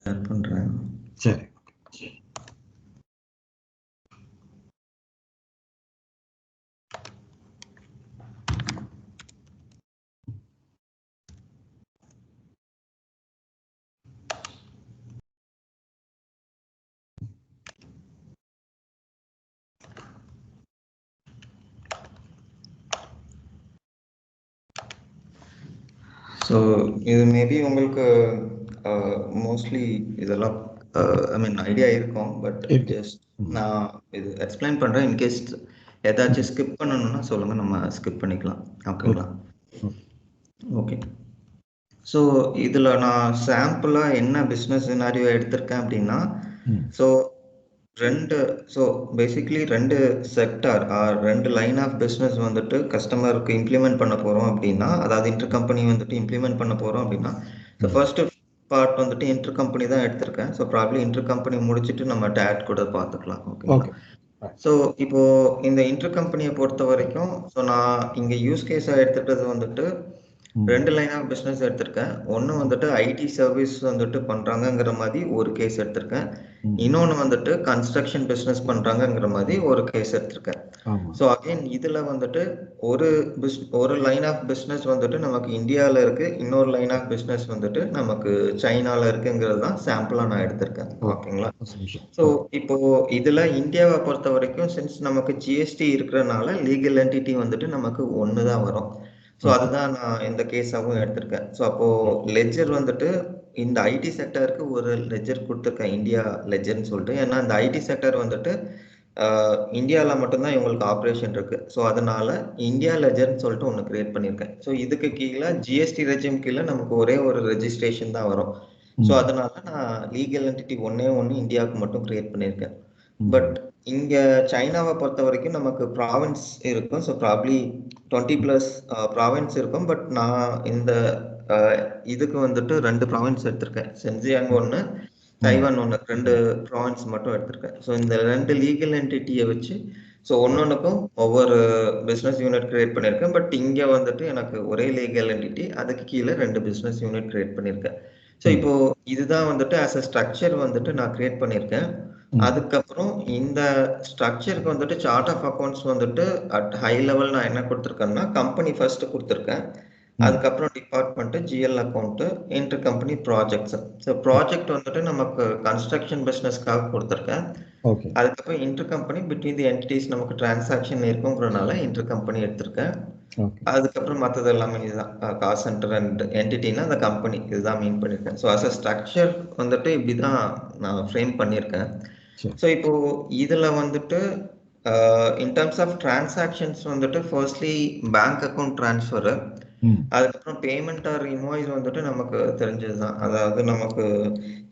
Share பண்றேன். சரி. So இது மேபி உங்களுக்கு மோஸ்ட்லி இதெல்லாம் ஐ மீன் ஐடியா இருக்கும். பட் ஜஸ்ட் நான் இது எக்ஸ்பிளைன் பண்ணுறேன். இன்கேஸ் ஏதாச்சும் ஸ்கிப் பண்ணணும்னா சொல்லுங்கள், நம்ம ஸ்கிப் பண்ணிக்கலாம். ஓகேங்களா? ஓகே. ஸோ இதில் நான் சாம்பிளாக என்ன பிஸ்னஸ் சினாரியோ எடுத்திருக்கேன் அப்படின்னா, ஸோ பேசிக்லி 2 செக்டார் ரெண்டு லைன் ஆஃப் பிஸ்னஸ் வந்துட்டு கஸ்டமருக்கு இம்ப்ளிமெண்ட் பண்ண போகிறோம் அப்படின்னா, அதாவது இன்டர் கம்பெனி வந்துட்டு இம்ப்ளிமெண்ட் பண்ண போகிறோம் அப்படின்னா, ஸோ ஃபர்ஸ்ட் பார்ட் வந்துட்டு இன்டர் கம்பெனி தான் எடுத்திருக்கேன். ஸோ ப்ராப்ளி இன்டர் கம்பெனி முடிச்சுட்டு நம்ம டேட் கூட பார்த்துக்கலாம். ஓகே. ஸோ இப்போ இந்த இன்டர் கம்பெனியை பொறுத்த வரைக்கும், ஸோ நான் இங்கே யூஸ் கேஸாக எடுத்துட்டது வந்துட்டு 2 லைன் ஆஃப் பிஸ்னஸ் எடுத்திருக்கேன். ஒன்று வந்துட்டு ஐடி சர்வீஸ் வந்துட்டு பண்ணுறாங்கங்கிற மாதிரி ஒரு கேஸ் எடுத்திருக்கேன். இன்னொன்று வந்துட்டு கன்ஸ்ட்ரக்ஷன் பிஸ்னஸ் பண்ணுறாங்கங்கிற மாதிரி ஒரு கேஸ் எடுத்திருக்கேன். ஸோ அகைன் இதில் வந்துட்டு ஒரு லைன் ஆஃப் பிஸ்னஸ் வந்துட்டு நமக்கு இந்தியாவில் இருக்கு, இன்னொரு லைன் ஆஃப் பிஸ்னஸ் வந்துட்டு நமக்கு சைனாவில் இருக்குங்கிறது தான் சாம்பிளாக நான் எடுத்திருக்கேன். ஓகேங்களா? ஸோ இப்போ இதில் இந்தியாவை பொறுத்த வரைக்கும் சின்ஸ் நமக்கு ஜிஎஸ்டி இருக்கிறனால லீகல் என்டிட்டி வந்துட்டு நமக்கு ஒன்று தான் வரும். ஸோ அதுதான் நான் இந்த கேஸாகவும் எடுத்திருக்கேன். ஸோ அப்போ லெட்ஜர் வந்துட்டு இந்த ஐடி செக்டருக்கு ஒரு லெட்ஜர் கொடுத்துருக்கேன், இந்தியா லெட்ஜர்னு சொல்லிட்டு. ஏன்னா இந்த ஐடி செக்டர் வந்துட்டு இந்தியாவில் மட்டும்தான் இவங்களுக்கு ஆப்ரேஷன் இருக்கு. ஸோ அதனால இந்தியா லெஜர்னு சொல்லிட்டு ஒன்று கிரியேட் பண்ணியிருக்கேன். ஸோ இதுக்கு கீழே ஜிஎஸ்டி ரெஜிம் கீழே நமக்கு ஒரே ஒரு ரெஜிஸ்ட்ரேஷன் தான் வரும். ஸோ அதனால நான் லீகல் என்டிட்டி ஒன்று இந்தியாவுக்கு மட்டும் கிரியேட் பண்ணியிருக்கேன். பட் இங்க சைனாவை பொறுத்த வரைக்கும் நமக்கு ப்ராவின்ஸ் இருக்கும். ஸோ ப்ராப்ளி 20+ ப்ராவின்ஸ் இருக்கும். பட் நான் இந்த இதுக்கு வந்துட்டு 2 ப்ராவின்ஸ் எடுத்திருக்கேன். சென்சியாங் ஒன்று, தைவான் ஒன்று, 2 ப்ராவின்ஸ் மட்டும் எடுத்திருக்கேன். ஸோ இந்த 2 லீகல் என்டிட்டியை வச்சு ஸோ ஒன்னொன்றுக்கும் ஒவ்வொரு பிஸ்னஸ் யூனிட் கிரியேட் பண்ணியிருக்கேன். பட் இங்கே வந்துட்டு எனக்கு ஒரே லீகல் என்டிட்டி, அதுக்கு கீழே 2 பிஸ்னஸ் யூனிட் கிரியேட் பண்ணியிருக்கேன். ஸோ இப்போ இதுதான் வந்துட்டு ஆஸ் அ ஸ்ட்ரக்சர் வந்துட்டு நான் கிரியேட் பண்ணியிருக்கேன். அதுக்கப்புறம் இந்த ஸ்ட்ரக்சருக்கு வந்துட்டு சார்ட் ஆஃப் அக்கௌண்ட்ஸ் வந்துட்டு அட் ஹை லெவல் நான் என்ன கொடுத்துருக்கேன்னா, கம்பெனி ஃபர்ஸ்ட் கொடுத்துருக்கேன். அதுக்கப்புறம் department, GL account, inter company projects. So project வந்துட்டு நமக்கு கன்ஸ்ட்ரக்ஷன் பிஸ்னஸ்க்காக கொடுத்துருக்கேன். அதுக்கப்புறம் inter company between the entities நமக்கு டிரான்சாக்ஷன் இருக்குங்கிறனால இன்டர் கம்பெனி எடுத்திருக்கேன். அதுக்கப்புறம் மற்றது எல்லாமே இதுதான், காஸ்ட் சென்டர் அண்ட் என்டிட்டினா அந்த கம்பெனி, இதுதான் மீன் பண்ணியிருக்கேன். ஸோ அஸ் அ ஸ்ட்ரக்சர் வந்துட்டு இப்படிதான் நான் ஃப்ரேம் பண்ணியிருக்கேன். ஸோ இப்போ இதுல வந்துட்டு இன் டர்ம்ஸ் ஆஃப் டிரான்சாக்ஷன்ஸ் வந்துட்டு ஃபர்ஸ்ட்லி பேங்க் அக்கௌண்ட் டிரான்ஸ்ஃபர், அதுக்கப்புறம் பேமெண்ட் ஆர் இன்வாய்ஸ் வந்துட்டு நமக்கு தெரிஞ்சதுதான். அதாவது நமக்கு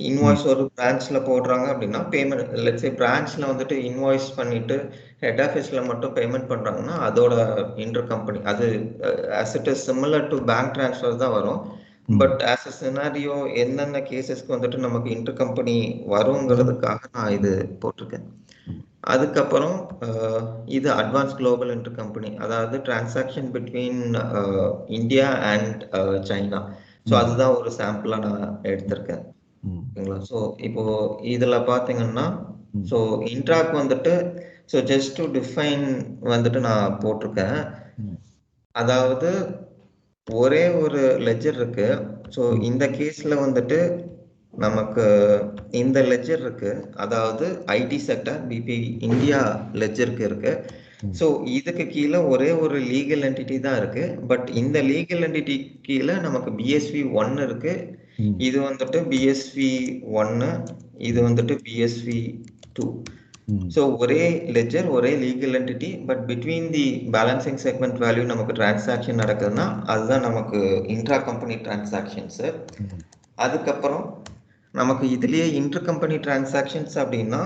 இன்வாய்ஸ் ஒரு பிரான்ச்ல போடுறாங்க அப்படின்னா பேமெண்ட், லெட்ஸ் சே பிரான்ச்ல வந்துட்டு இன்வாய்ஸ் பண்ணிட்டு ஹெட் ஆஃபீஸ்ல மட்டும் பேமெண்ட் பண்றாங்கன்னா அதோட இன்டர் கம்பெனி, அது as it is similar to bank transfer தான் வரும். பட் ஆஸ் அ சினாரியோ என்னென்ன கேசஸ்க்கு வந்துட்டு நமக்கு இன்டர் கம்பெனி வருங்கிறதுக்காக நான் இது போட்டிருக்கேன். அதுக்கப்புறம் இது அட்வான்ஸ் குளோபல் இன்டர் கம்பெனி, அதாவது transaction between India and China. So அதுதான் ஒரு சாம்பிளா நான் எடுத்திருக்கேன். ஓகேங்களா? ஸோ இப்போ இதுல பாத்தீங்கன்னா, ஸோ இன்ட்ராக் வந்துட்டு ஸோ ஜஸ்ட் டு டிஃபைன் வந்துட்டு நான் போட்டிருக்கேன். அதாவது ஒரே ஒரு லெட்ஜர் இருக்கு. ஸோ இந்த கேஸ்ல வந்துட்டு நமக்கு இந்த லெட்ஜர் இருக்கு, அதாவது ஐடி செக்டர் பிபி இந்தியா லெட்ஜருக்கு இருக்கு. ஸோ இதுக்கு கீழே ஒரே ஒரு லீகல் என்டிட்டி தான் இருக்கு. பட் இந்த லீகல் என்டிட்டி கீழே நமக்கு பிஎஸ்வி 1 இருக்கு, இது வந்துட்டு பிஎஸ்வி 1, இது வந்துட்டு பிஎஸ்வி 2. ஸோ ஒரே லெட்ஜர், ஒரே legal entity, but between the balancing segment value நமக்கு டிரான்சாக்ஷன் நடக்குதுன்னா அதுதான் நமக்கு இன்ட்ரா கம்பெனி டிரான்சாக்ஷன்ஸ். அதுக்கப்புறம் நமக்கு இதுலயே இன்டர் கம்பெனி டிரான்சாக்ஷன்ஸ் அப்படின்னா,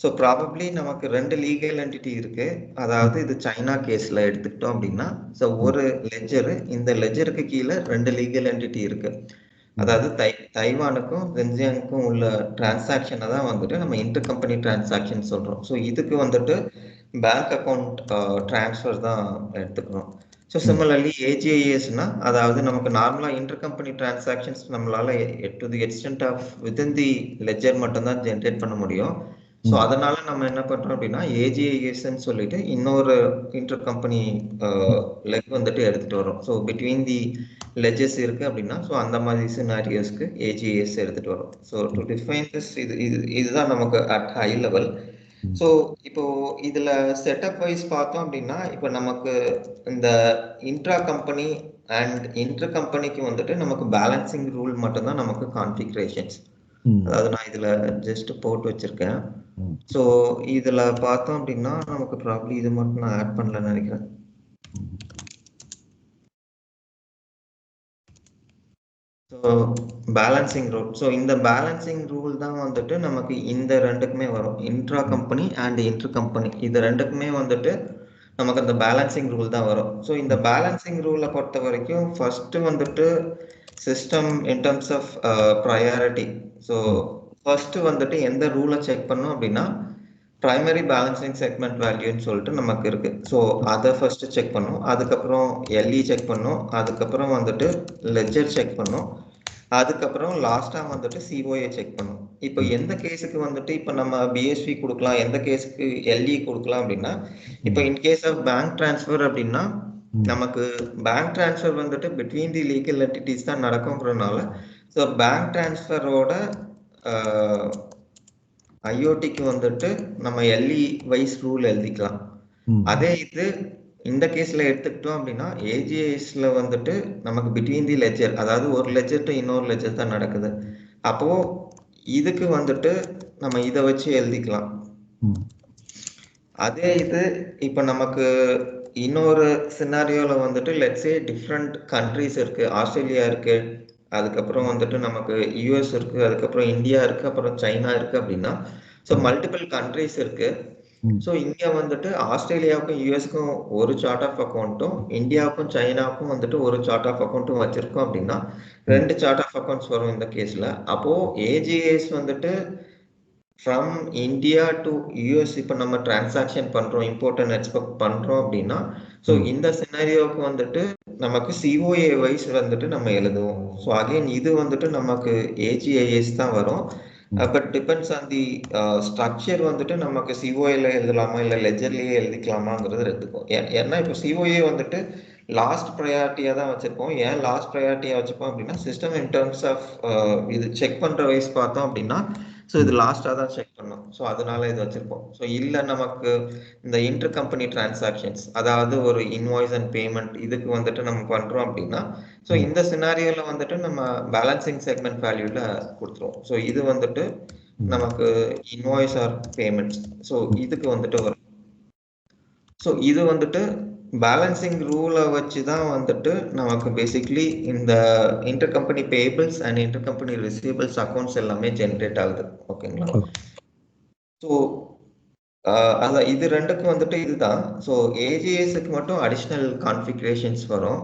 ஸோ ப்ராபப்ளி நமக்கு 2 லீகல் என்டிட்டி இருக்கு. அதாவது இது சைனா கேஸ்ல எடுத்துக்கிட்டோம் அப்படின்னா, ஸோ ஒரு லெட்ஜர், இந்த லெட்ஜருக்கு கீழே 2 லீகல் என்டிட்டி இருக்கு. அதாவது தைவானுக்கும் ஜென்ஜியானுக்கும் உள்ள டிரான்சாக்ஷனை தான் வந்துட்டு நம்ம இன்டர் கம்பெனி டிரான்சாக்ஷன் சொல்றோம். ஸோ இதுக்கு வந்துட்டு பேங்க் அக்கௌண்ட் டிரான்ஸ்ஃபர் தான் எடுத்துக்கிறோம். ஸோ சிமிலர்லி ஏஜிஐஎஸ்னா அதாவது நமக்கு நார்மலாக இன்டர் கம்பெனி டிரான்சாக்ஷன்ஸ் நம்மளால to the extent of within the ledger மட்டும்தான் ஜென்ரேட் பண்ண முடியும். ஸோ அதனால நம்ம என்ன பண்றோம் அப்படின்னா ஏஜிஐஎஸ்ன்னு சொல்லிட்டு இன்னொரு இன்டர் கம்பெனி லெக் வந்துட்டு எடுத்துட்டு வரோம். ஸோ பிட்வீன் தி லெஜஸ் இருக்கு அப்படின்னா ஸோ அந்த மாதிரி சினாரியோஸ்க்கு ஏஜிஐஎஸ் எடுத்துட்டு வரும். ஸோ டு டிஃபைன் திஸ் இதுதான் நமக்கு அட் ஹை லெவல். ஸோ இப்போ இதுல செட்டப் வைஸ் பார்த்தோம் அப்படின்னா இப்போ நமக்கு இந்த இன்ட்ரா கம்பெனி அண்ட் இன்டர் கம்பெனிக்கு வந்துட்டு நமக்கு பேலன்சிங் ரூல் மட்டும்தான் நமக்கு கான்ஃபிகரேஷன்ஸ். அதாவது நான் இதுல ஜஸ்ட் போட்டு வச்சிருக்கேன். ஸோ இதுல பார்த்தோம் அப்படின்னா நமக்கு ப்ராப்ளி இது மட்டும் நான் ஆட் பண்ணலன்னு நினைக்கிறேன். So balancing rule. ஸோ இந்த பேலன்சிங் ரூல் தான் வந்துட்டு நமக்கு இந்த ரெண்டுக்குமே வரும், intra company and inter company இது ரெண்டுக்குமே வந்துட்டு நமக்கு அந்த பேலன்சிங் ரூல் தான் வரும். ஸோ இந்த பேலன்சிங் ரூலை பொறுத்த வரைக்கும் ஃபர்ஸ்ட் வந்துட்டு system in terms of priority. So first வந்துட்டு எந்த ரூலை செக் பண்ணும் அப்படின்னா பிரைமரி பேலன்சிங் செக்மெண்ட் வேல்யூன்னு சொல்லிட்டு நமக்கு இருக்கு. ஸோ அதை ஃபர்ஸ்ட் செக் பண்ணும், அதுக்கப்புறம் எல்இ செக் பண்ணும், அதுக்கப்புறம் வந்துட்டு லெஜர் செக் பண்ணும், அதுக்கப்புறம் லாஸ்டா வந்துட்டு சிஓஏ செக் பண்ணும். இப்போ எந்த கேஸுக்கு வந்துட்டு இப்போ நம்ம பிஎஸ்வி கொடுக்கலாம், எந்த கேஸுக்கு எல்இ கொடுக்கலாம் அப்படின்னா இப்போ இன்கேஸ் ஆஃப் பேங்க் டிரான்ஸ்ஃபர் அப்படின்னா நமக்கு பேங்க் டிரான்ஸ்ஃபர் வந்துட்டு பிட்வீன் தி லீகல் என்டிட்டிஸ் தான் நடக்கும்ன்றதுனால ஸோ பேங்க் டிரான்ஸ்ஃபரோட ஐஓடிக்கு வந்துட்டு நம்ம எல்இ வைஸ் ரூல் எழுதிக்கலாம். அதே இது இந்த கேஸ்ல எடுத்துக்கிட்டோம் அப்படின்னா ஏஜிஎஸ்ல வந்துட்டு நமக்கு பிட்வீன் தி லெஜர், அதாவது ஒரு லெஜர் டு இன்னொரு லெஜர் தான் நடக்குது. அப்போ இதுக்கு வந்துட்டு நம்ம இதை வச்சு எழுதிக்கலாம். அதே இது இப்ப நமக்கு இன்னொரு சினாரியோல வந்துட்டு லெட்ஸே டிஃப்ரெண்ட் கண்ட்ரிஸ் இருக்கு, ஆஸ்திரேலியா இருக்கு, அதுக்கப்புறம் வந்துட்டு நமக்கு யூஎஸ் இருக்கு, அதுக்கப்புறம் இந்தியா இருக்கு, அப்புறம் சைனா இருக்கு அப்படின்னா ஸோ மல்டிபிள் கண்ட்ரிஸ் இருக்கு. ஸோ இங்க வந்துட்டு ஆஸ்திரேலியாவுக்கும் யூஎஸ்க்கும் ஒரு சார்ட் ஆஃப் அக்கௌண்ட்டும் இந்தியாவுக்கும் சைனாவுக்கும் வந்துட்டு ஒரு சார்ட் ஆஃப் அக்கௌண்ட்டும் வச்சிருக்கோம் அப்படின்னா 2 சார்ட் ஆஃப் அக்கௌண்ட்ஸ் வரும் இந்த கேஸ்ல. அப்போ ஏஜிஎஸ் வந்துட்டு ஃப்ரம் இந்தியா டு யூஎஸ் இப்போ நம்ம டிரான்சாக்ஷன் பண்றோம், இம்போர்ட் அண்ட் எக்ஸ்போர்ட் பண்றோம் அப்படின்னா ஸோ இந்த சினாரியோவுக்கு வந்துட்டு நமக்கு சிஓஏ வைஸ் வந்துட்டு நம்ம எழுதுவோம். ஸோ அகைன் இது வந்துட்டு நமக்கு ஏஜிஐஎஸ் தான் வரும். But depends on the structure வந்துட்டு நமக்கு சிஓஏல எழுதலாமா இல்லை லெஜர்லயே எழுதிக்கலாமாங்கிறது எடுத்துக்கும். ஏன்னா இப்போ சிஓஏ வந்துட்டு லாஸ்ட் ப்ரையாரிட்டியா தான் வச்சிருப்போம். ஏன் லாஸ்ட் ப்ரையாரிட்டியா வச்சுப்போம் அப்படின்னா சிஸ்டம் இன் டர்ம்ஸ் ஆஃப் இது செக் பண்ற வைஸ் பார்த்தோம் அப்படின்னா ஸோ இது லாஸ்டா தான் செக் பண்ணும். ஸோ அதனால இது வச்சிருப்போம். ஸோ இல்லை நமக்கு இந்த இன்டர் கம்பெனி டிரான்சாக்ஷன்ஸ், அதாவது ஒரு இன்வாய்ஸ் அண்ட் பேமெண்ட் இதுக்கு வந்துட்டு நம்ம பண்றோம் அப்படின்னா ஸோ இந்த சினாரியோல வந்துட்டு நம்ம பேலன்சிங் செக்மெண்ட் வேல்யூல கொடுத்துருவோம். ஸோ இது வந்துட்டு நமக்கு இன்வாய்ஸ் ஆர் பேமெண்ட்ஸ், ஸோ இதுக்கு வந்துட்டு வரும். ஸோ இது வந்துட்டு பேலன்சிங் ரூலை வச்சு தான் வந்துட்டு நமக்கு பேசிக்லி இந்த inter company payables and inter company receivables accounts எல்லாமே ஜென்ரேட் ஆகுது. ஓகேங்களா? ஸோ அதான் இது ரெண்டுக்கும் வந்துட்டு இதுதான். ஸோ ஏஜிஎஸ்க்கு மட்டும் அடிஷ்னல் கான்ஃபிகரேஷன்ஸ் வரும்.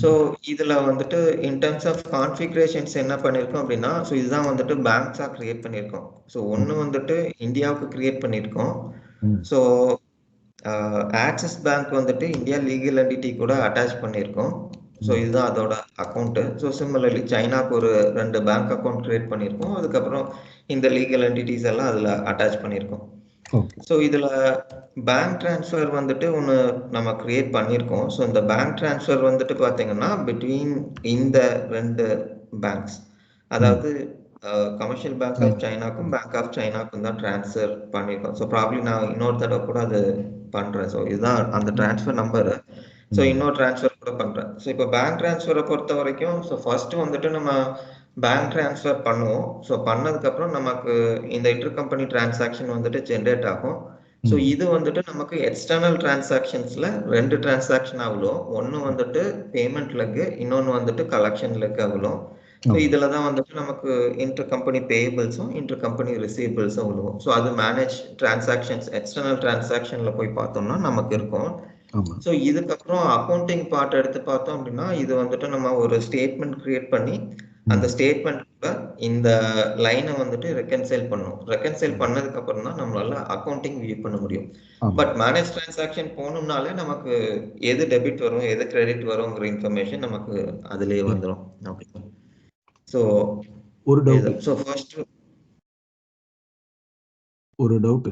ஸோ இதுல வந்துட்டு இன் டர்ம்ஸ் ஆஃப் கான்ஃபிகரேஷன்ஸ் என்ன பண்ணியிருக்கோம் அப்படின்னா ஸோ இதுதான் வந்துட்டு பேங்க்ஸா கிரியேட் பண்ணியிருக்கோம். ஸோ ஒன்று வந்துட்டு இந்தியாவுக்கு கிரியேட் பண்ணியிருக்கோம். ஸோ ஆக்சிஸ் பேங்க் வந்துட்டு இந்தியா லீகல் என்டிட்டி கூட அட்டாச் பண்ணியிருக்கோம். ஸோ இதுதான் அதோட அக்கௌண்ட்டு. ஸோ சிமிலர்லி சைனாக்கு ஒரு 2 பேங்க் அக்கௌண்ட் கிரியேட் பண்ணியிருக்கோம். அதுக்கப்புறம் இந்த லீகல் என்டிட்டிஸ் எல்லாம் அதில் அட்டாச் பண்ணியிருக்கோம். ஸோ இதில் பேங்க் டிரான்ஸ்ஃபர் வந்துட்டு ஒன்று நம்ம கிரியேட் பண்ணியிருக்கோம். ஸோ இந்த பேங்க் டிரான்ஸ்ஃபர் வந்துட்டு பார்த்தீங்கன்னா பிட்வீன் இந்த 2 பேங்க்ஸ், அதாவது கமர்ஷியல் பேங்க் ஆஃப் சைனாக்கும் பேங்க் ஆஃப் சைனாக்கும் தான் டிரான்ஸ்ஃபர் பண்ணியிருக்கோம். ஸோ ப்ராப்ளி நான் இன்னொரு தடவை கூட அது பண்ணுறேன். ஸோ இதுதான் அந்த டிரான்ஸ்ஃபர் நம்பரு. ஸோ இன்னொரு டிரான்ஸ்ஃபர் கூட பண்ணுறேன். ஸோ இப்போ பேங்க் டிரான்ஸ்ஃபரை பொறுத்த வரைக்கும் ஸோ ஃபர்ஸ்ட் வந்துட்டு நம்ம பேங்க் டிரான்ஸ்ஃபர் பண்ணுவோம். ஸோ பண்ணதுக்கப்புறம் நமக்கு இந்த இன்டர் கம்பெனி டிரான்சாக்ஷன் வந்துட்டு ஜென்ரேட் ஆகும். ஸோ இது வந்துட்டு நமக்கு எக்ஸ்டர்னல் டிரான்சாக்ஷன்ஸ்ல 2 டிரான்சாக்ஷன் ஆகலும், ஒன்று வந்துட்டு பேமெண்ட் லெக், இன்னொன்று வந்துட்டு கலெக்ஷன் லெக் ஆகலும். ஸோ இதில் தான் வந்துட்டு நமக்கு இன்டர் கம்பெனி பேபிள்ஸும் இன்டர் கம்பெனி ரிசீவபிள்ஸும் விழுவும். ஸோ அது மேனேஜ் டிரான்சாக்ஷன்ஸ் எக்ஸ்டர்னல் டிரான்சாக்ஷன்ல போய் பார்த்தோம்னா நமக்கு இருக்கும். ஸோ இதுக்கப்புறம் அக்கௌண்டிங் பார்ட் எடுத்து பார்த்தோம் அப்படின்னா இது வந்துட்டு நம்ம ஒரு ஸ்டேட்மெண்ட் கிரியேட் பண்ணி அந்த ஸ்டேட்மெண்ட்ல இந்த லைனை வந்துட்டு ரெக்கன்சைல் பண்ணும். ரெக்கன்சைல் பண்ணதுக்கு அப்புறம் தான் நம்மளால அக்கௌண்டிங் வியூ பண்ண முடியும். பட் மேனேஜ் டிரான்சாக்ஷன் போகணும்னாலே நமக்கு எது டெபிட் வரும் எது கிரெடிட் வருங்கிற இன்ஃபர்மேஷன் நமக்கு அதுலயே வந்துடும். ஓகே. ஸோ ஒரு டவுட். ஸோ ஃபர்ஸ்ட் ஒரு டவுட்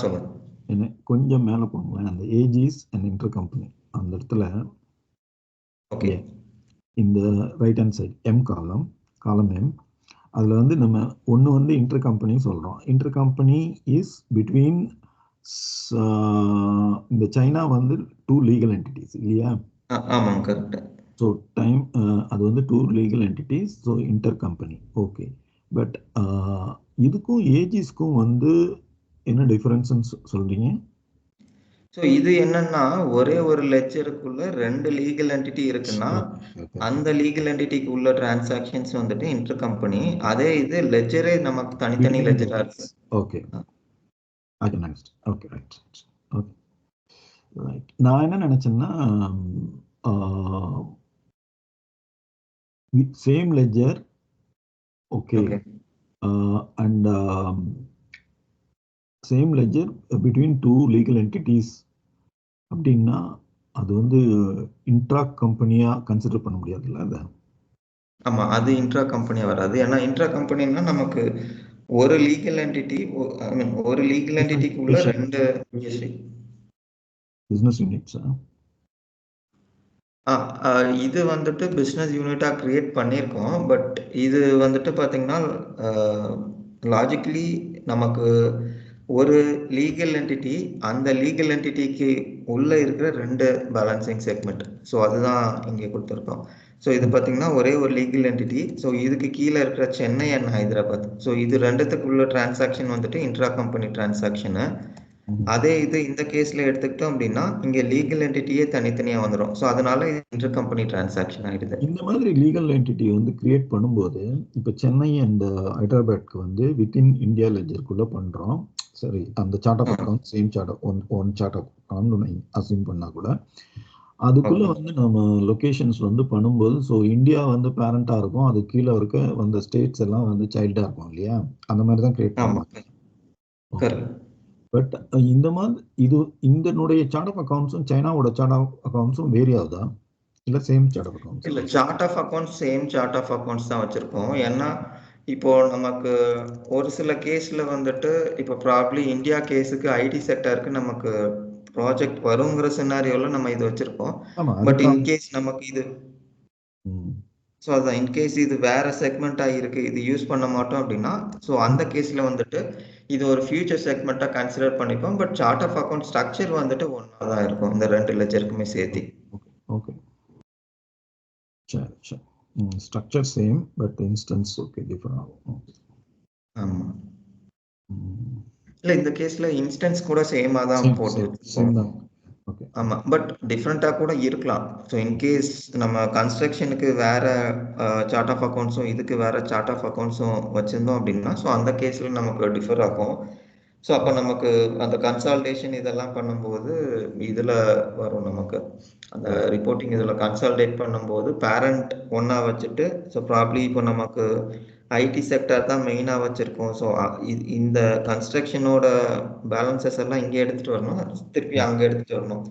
சொல்லுங்க. என்ன கொஞ்சம் மேலே போங்களேன். அந்த ஏஜிஸ் அண்ட் இன்டர் கம்பெனி அந்த இடத்துல ஓகே இந்த ரைட் ஹேண்ட் சைடு எம் காலம் எம், அதில் வந்து நம்ம ஒன்று வந்து இன்டர் கம்பெனி சொல்கிறோம். இன்டர் கம்பெனி இஸ் பிட்வீன் இந்த சைனா வந்து 2 லீகல் என்டிட்டிஸ் இல்லையா? ஆமாம், கரெக்ட். ஸோ டைம் அது வந்து 2 legal entities. So inter company okay. But இதுக்கும் ஏஜிஸ்க்கும் வந்து என்ன டிஃபரன்ஸ்னு சொல்றீங்க? ஸோ இது என்னன்னா, ஒரே ஒரு லெட்ஜருக்குள்ள 2 லீகல் என்டிட்டி இருக்குன்னா அந்த லீகல் என்டிட்டிக்கு உள்ள டிரான்சாக்ஷன்ஸ் வந்துட்டு இன்டர் கம்பெனி. அதே இது லெட்ஜரே நமக்கு தனித்தனி லெட்ஜரா இருக்கு. Okay okay next. Okay right okay right. நான் என்ன நினைச்சேன்னா same ledger okay and same ledger between 2 legal entities அப்படின்னா அது வந்து இன்ட்ரா கம்பெனியா கன்சிடர் பண்ண முடியாதுல்ல? அது ஆமா, அது இன்ட்ரா கம்பெனியா வராது. ஏன்னா இன்ட்ரா கம்பெனினா நமக்கு ஒரு லீகல் என்டிட்டி, ஐ மீன் ஒரு லீகல் என்டிட்டிக்கு உள்ள 2 பிசினஸ் யூனிட்ஸா? இது வந்துட்டு பிஸ்னஸ் யூனிட்டா கிரியேட் பண்ணியிருக்கோம். பட் இது வந்துட்டு பார்த்தீங்கன்னா லாஜிக்கலி நமக்கு ஒரு லீகல் என்டிட்டி, அந்த லீகல் என்டிட்டிக்கு உள்ள இருக்கிற 2 பேலன்சிங் செக்மெண்ட். ஸோ அதுதான் இங்கே கொடுத்துருக்கோம். ஸோ இது பார்த்தீங்கன்னா ஒரே ஒரு லீகல் என்டிட்டி. ஸோ இதுக்கு கீழே இருக்கிற சென்னை அண்ட் ஹைதராபாத். ஸோ இது ரெண்டுத்துக்குள்ள டிரான்சாக்ஷன் வந்துட்டு இன்ட்ரா கம்பெனி டிரான்சாக்ஷனு. அதே இது இந்த கேஸ்ல எடுத்துக்கிட்டோம் அப்படின்னா இங்க லீகல் என்டிட்டியே தனித்தனியா வந்துடும். ஸோ அதனால இன்டர் கம்பெனி டிரான்சாக்ஷன் ஆயிடுது. இந்த மாதிரி லீகல் என்டிட்டி வந்து கிரியேட் பண்ணும்போது இப்போ சென்னை அண்ட் ஹைதராபாத்க்கு வந்து வித்தின் இந்தியா லெஜருக்குள்ள பண்றோம். சரி, அந்த chart of account same chart one chart of account assume பண்ணா கூட அதுக்குள்ள வந்து நம்ம லொகேஷன்ஸ் வந்து பண்ணும்போது ஸோ இந்தியா வந்து பேரண்டா இருக்கும், அது கீழே இருக்க அந்த ஸ்டேட்ஸ் எல்லாம் வந்து சைல்டா இருக்கும் இல்லையா? அந்த மாதிரி தான் கிரியேட் பண்ணுவாங்க. பட் இந்த மாதிரி இது இதனுடைய சார்ட் ஆஃப் அக்கவுண்ட்ஸும் சைனாவோட சார்ட் ஆஃப் அக்கவுண்ட்ஸும் வேரி ஆகுதா இல்ல சேம் சார்ட் ஆஃப் அக்கவுண்ட்ஸ்? இல்ல, chart of accounts same chart of accounts தான் வச்சிருக்கோம். ஏன்னா இப்போ நமக்கு ஒரு சில கேஸ்ல வந்துட்டு இப்போ ப்ராப்ளி இந்தியா கேஸுக்கு ஐடி செக்டருக்கு நமக்கு ப்ராஜெக்ட் வருங்கிற சினாரியோல நம்ம இது வச்சிருக்கோம். பட் இன்கேஸ் நமக்கு இது ஸோ அதான் இன்கேஸ் இது வேற செக்மெண்ட்டாக இருக்கு, இது யூஸ் பண்ண மாட்டோம் அப்படின்னா ஸோ அந்த கேஸில் வந்துட்டு இது ஒரு ஃபியூச்சர் செக்மெண்ட்டாக கன்சிடர் பண்ணிப்போம். But chart of account structure வந்துட்டு ஒன்றா தான் இருக்கும் இந்த 2 லெட்ஜருக்குமே சேர்த்து. ஓகே சரி சரி. Structure same but instance okay different ஆகும். ஆமாம். இல்லை, இந்த கேஸில் இன்ஸ்டன்ஸ் கூட சேமாக தான் போட்டு வச்சுருக்கோம். ஆமாம், பட் டிஃப்ரெண்ட்டாக கூட இருக்கலாம். ஸோ இன்கேஸ் நம்ம கன்ஸ்ட்ரக்ஷனுக்கு வேறு சார்ட் ஆஃப் அக்கௌண்ட்ஸும் இதுக்கு வேறு சார்ட் ஆஃப் அக்கௌண்ட்ஸும் வச்சுருந்தோம் அப்படின்னா ஸோ அந்த கேஸில் நமக்கு டிஃபர் ஆகும். ஸோ அப்போ நமக்கு அந்த கன்சால்டேஷன் இதெல்லாம் பண்ணும்போது இதில் வரும் நமக்கு அந்த ரிப்போர்ட்டிங் இதில் கன்சால்டேட் பண்ணும்போது பேரண்ட் ஒன்றா வச்சுட்டு ஸோ ப்ராப்ளி இப்போ நமக்கு ஐடி செக்டர் தான் மெயினாக வச்சுருக்கோம். ஸோ இந்த கன்ஸ்ட்ரக்ஷனோட பேலன்சஸ் எல்லாம் இங்கே எடுத்துகிட்டு வரணும், திருப்பி அங்கே எடுத்துகிட்டு வரணும்.